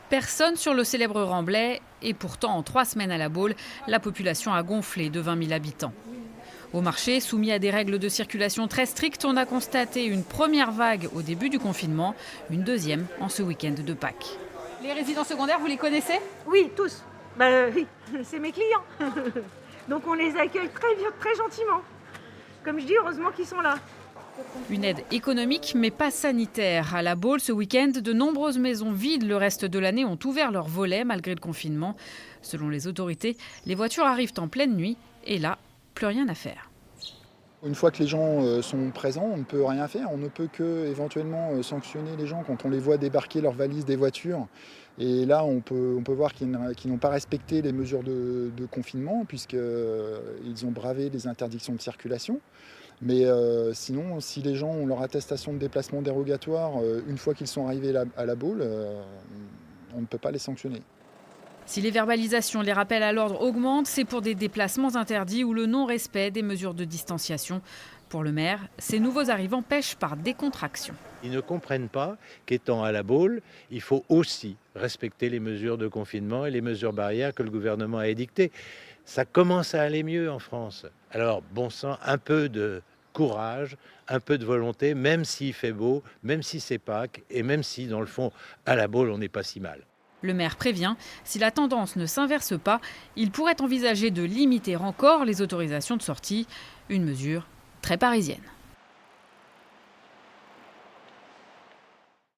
Personne sur le célèbre Remblai et pourtant en 3 semaines à La Baule, la population a gonflé de 20 000 habitants. Au marché, soumis à des règles de circulation très strictes, on a constaté une première vague au début du confinement, une deuxième en ce week-end de Pâques. Les résidents secondaires, vous les connaissez ? Oui, tous. Oui, c'est mes clients. Donc on les accueille très gentiment. Comme je dis, heureusement qu'ils sont là. Une aide économique mais pas sanitaire. À La Baule, ce week-end, de nombreuses maisons vides le reste de l'année ont ouvert leurs volets malgré le confinement. Selon les autorités, les voitures arrivent en pleine nuit et là, plus rien à faire. Une fois que les gens sont présents, on ne peut rien faire. On ne peut que éventuellement sanctionner les gens quand on les voit débarquer leurs valises des voitures. Et là, on peut voir qu'ils n'ont pas respecté les mesures de confinement puisqu'ils ont bravé les interdictions de circulation. Mais sinon, si les gens ont leur attestation de déplacement dérogatoire une fois qu'ils sont arrivés à La Baule, on ne peut pas les sanctionner. Si les verbalisations, les rappels à l'ordre augmentent, c'est pour des déplacements interdits ou le non-respect des mesures de distanciation. Pour le maire, ces nouveaux arrivants pêchent par décontraction. Ils ne comprennent pas qu'étant à La Baule, il faut aussi respecter les mesures de confinement et les mesures barrières que le gouvernement a édictées. Ça commence à aller mieux en France. Alors, bon sang, un peu de courage, un peu de volonté, même s'il fait beau, même si c'est Pâques et même si, dans le fond, à La Baule, on n'est pas si mal. Le maire prévient, si la tendance ne s'inverse pas, il pourrait envisager de limiter encore les autorisations de sortie, une mesure très parisienne.